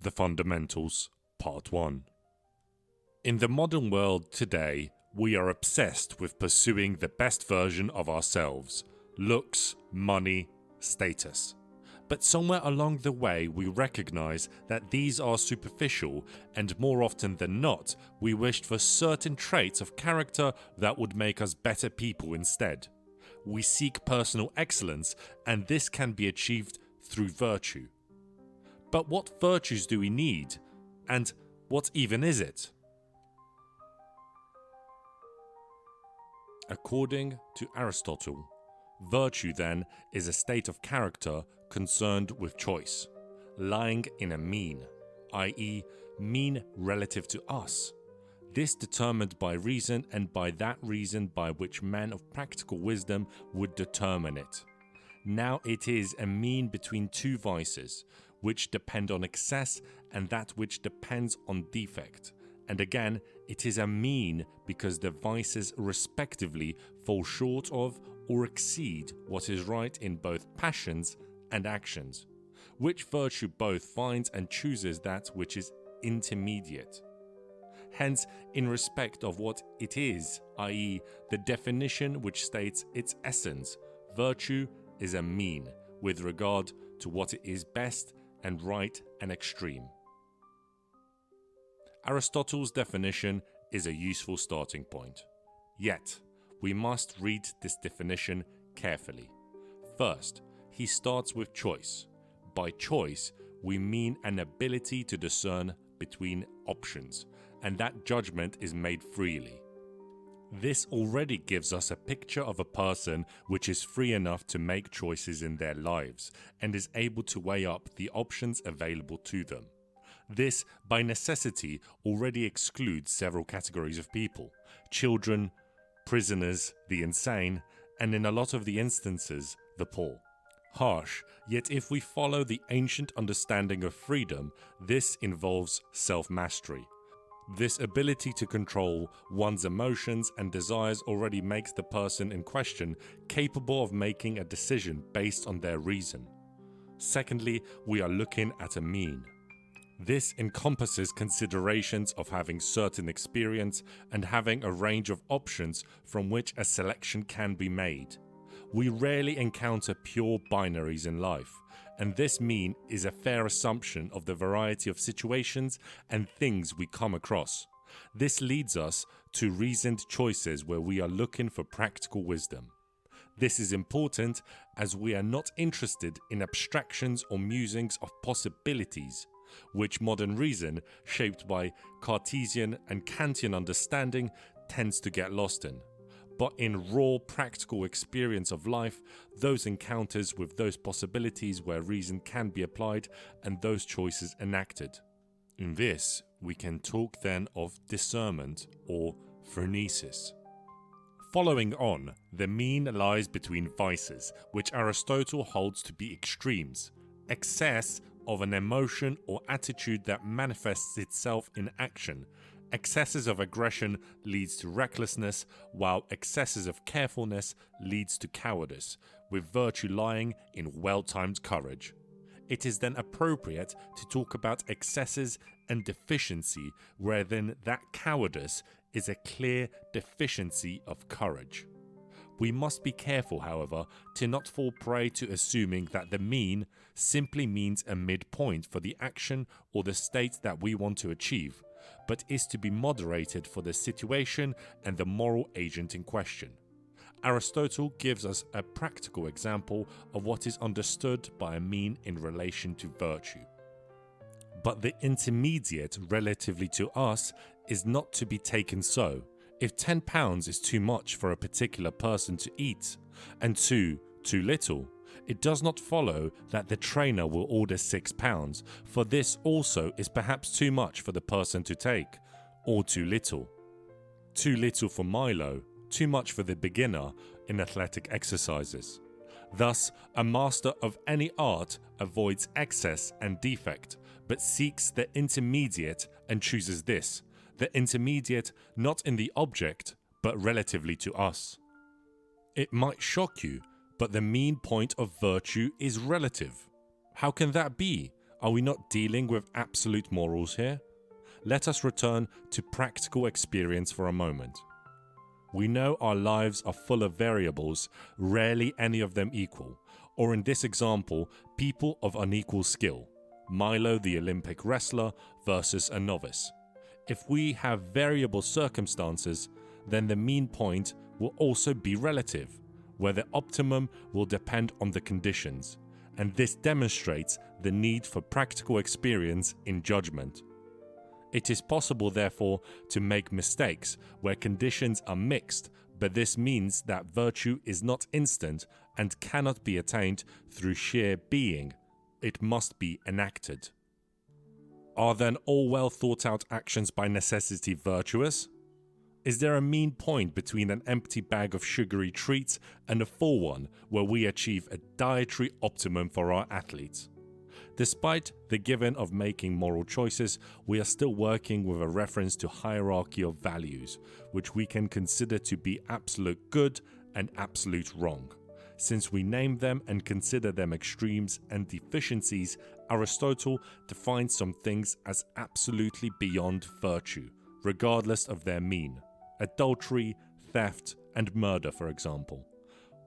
The Fundamentals, Part 1. In the modern world today, we are obsessed with pursuing the best version of ourselves, looks, money, status. But somewhere along the way we recognize that these are superficial, and more often than not, we wished for certain traits of character that would make us better people instead. We seek personal excellence, and this can be achieved through virtue. But what virtues do we need? And what even is it? According to Aristotle, virtue then is a state of character concerned with choice, lying in a mean, i.e., mean relative to us. This determined by reason, and by that reason by which men of practical wisdom would determine it. Now it is a mean between two vices, which depend on excess and that which depends on defect. And again, it is a mean because the vices respectively fall short of or exceed what is right in both passions and actions, which virtue both finds and chooses that which is intermediate. Hence, in respect of what it is, i.e., the definition which states its essence, virtue is a mean with regard to what it is best and right and extreme. Aristotle's definition is a useful starting point. Yet, we must read this definition carefully. First, he starts with choice. By choice, we mean an ability to discern between options, and that judgment is made freely. This already gives us a picture of a person which is free enough to make choices in their lives and is able to weigh up the options available to them. This, by necessity, already excludes several categories of people: children, prisoners, the insane, and in a lot of the instances, the poor. Harsh, yet if we follow the ancient understanding of freedom, this involves self-mastery. This ability to control one's emotions and desires already makes the person in question capable of making a decision based on their reason. Secondly, we are looking at a mean. This encompasses considerations of having certain experience and having a range of options from which a selection can be made. We rarely encounter pure binaries in life, and this mean is a fair assumption of the variety of situations and things we come across. This leads us to reasoned choices where we are looking for practical wisdom. This is important as we are not interested in abstractions or musings of possibilities, which modern reason, shaped by Cartesian and Kantian understanding, tends to get lost in. But in raw practical experience of life, those encounters with those possibilities where reason can be applied and those choices enacted. In this, we can talk then of discernment or phronesis. Following on, the mean lies between vices, which Aristotle holds to be extremes: excess of an emotion or attitude that manifests itself in action. Excesses of aggression leads to recklessness, while excesses of carefulness leads to cowardice, with virtue lying in well-timed courage. It is then appropriate to talk about excesses and deficiency, where then that cowardice is a clear deficiency of courage. We must be careful, however, to not fall prey to assuming that the mean simply means a midpoint for the action or the state that we want to achieve, but is to be moderated for the situation and the moral agent in question. Aristotle gives us a practical example of what is understood by a mean in relation to virtue. But the intermediate relatively to us is not to be taken so. If £10 is too much for a particular person to eat, and too little, it does not follow that the trainer will order £6, for this also is perhaps too much for the person to take, or too little. Too little for Milo, too much for the beginner in athletic exercises. Thus, a master of any art avoids excess and defect, but seeks the intermediate and chooses this. The intermediate not in the object, but relatively to us. It might shock you, but the mean point of virtue is relative. How can that be? Are we not dealing with absolute morals here? Let us return to practical experience for a moment. We know our lives are full of variables, rarely any of them equal, or in this example, people of unequal skill. Milo, the Olympic wrestler, versus a novice. If we have variable circumstances, then the mean point will also be relative, where the optimum will depend on the conditions, and this demonstrates the need for practical experience in judgment. It is possible, therefore, to make mistakes where conditions are mixed, but this means that virtue is not instant and cannot be attained through sheer being. It must be enacted. Are then all well thought out actions by necessity virtuous? Is there a mean point between an empty bag of sugary treats and a full one where we achieve a dietary optimum for our athletes? Despite the given of making moral choices, we are still working with a reference to hierarchy of values, which we can consider to be absolute good and absolute wrong. Since we name them and consider them extremes and deficiencies, Aristotle defines some things as absolutely beyond virtue, regardless of their mean. Adultery, theft, and murder, for example,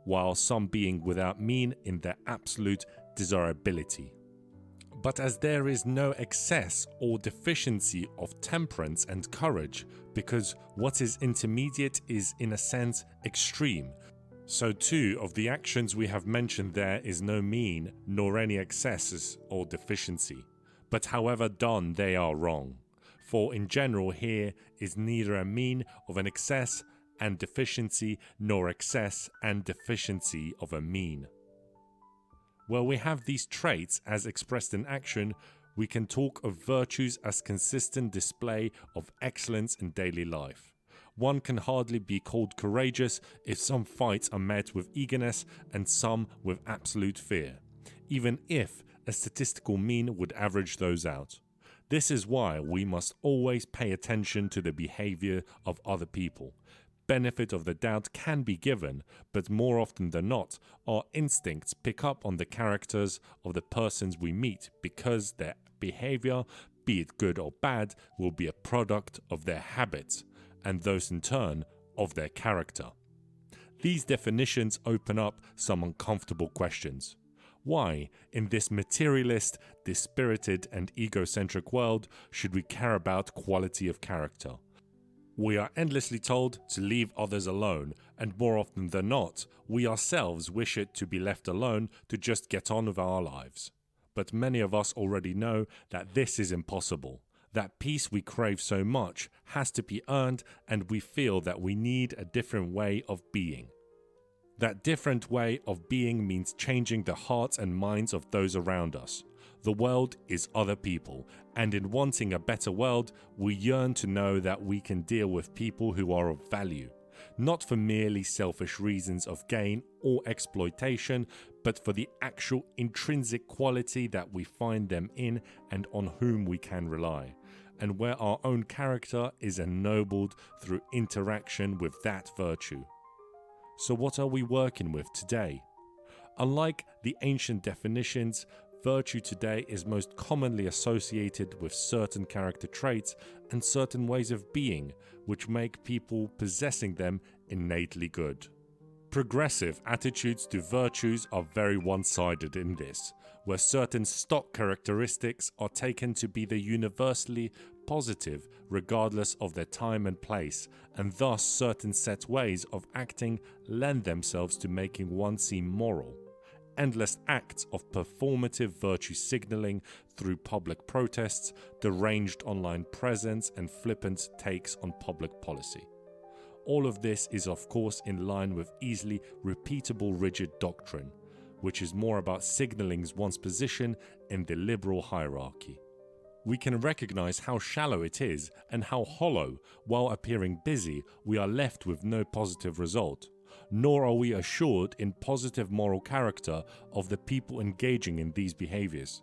while some being without mean in their absolute desirability. But as there is no excess or deficiency of temperance and courage, because what is intermediate is in a sense extreme, so too of the actions we have mentioned there is no mean nor any excesses or deficiency, but however done they are wrong. For in general here is neither a mean of an excess and deficiency nor excess and deficiency of a mean. Where we have these traits as expressed in action, we can talk of virtues as consistent display of excellence in daily life. One can hardly be called courageous if some fights are met with eagerness and some with absolute fear, even if a statistical mean would average those out. This is why we must always pay attention to the behavior of other people. Benefit of the doubt can be given, but more often than not, our instincts pick up on the characters of the persons we meet because their behavior, be it good or bad, will be a product of their habits, and those in turn of their character. These definitions open up some uncomfortable questions. Why, in this materialist, dispirited, and egocentric world, should we care about quality of character? We are endlessly told to leave others alone, and more often than not, we ourselves wish it to be left alone to just get on with our lives. But many of us already know that this is impossible. That peace we crave so much has to be earned, and we feel that we need a different way of being. That different way of being means changing the hearts and minds of those around us. The world is other people, and in wanting a better world, we yearn to know that we can deal with people who are of value, not for merely selfish reasons of gain or exploitation, but for the actual intrinsic quality that we find them in and on whom we can rely, and where our own character is ennobled through interaction with that virtue. So what are we working with today? Unlike the ancient definitions, virtue today is most commonly associated with certain character traits and certain ways of being, which make people possessing them innately good. Progressive attitudes to virtues are very one-sided in this, where certain stock characteristics are taken to be the universally positive regardless of their time and place, and thus certain set ways of acting lend themselves to making one seem moral. Endless acts of performative virtue signaling through public protests, deranged online presence, and flippant takes on public policy. All of this is of course in line with easily repeatable rigid doctrine, which is more about signaling one's position in the liberal hierarchy. We can recognize how shallow it is and how hollow, while appearing busy, we are left with no positive result. Nor are we assured in positive moral character of the people engaging in these behaviors.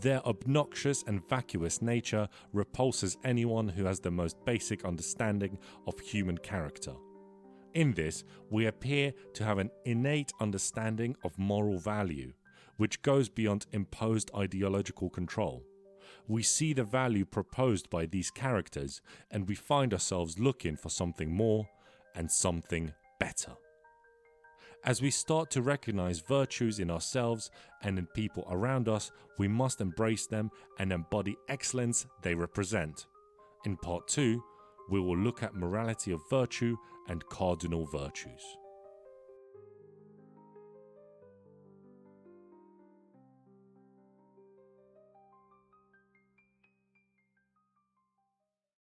Their obnoxious and vacuous nature repulses anyone who has the most basic understanding of human character. In this, we appear to have an innate understanding of moral value. which goes beyond imposed ideological control. We see the value proposed by these characters, and we find ourselves looking for something more and something better. As we start to recognize virtues in ourselves and in people around us, we must embrace them and embody excellence they represent. In part 2, we will look at morality of virtue and cardinal virtues.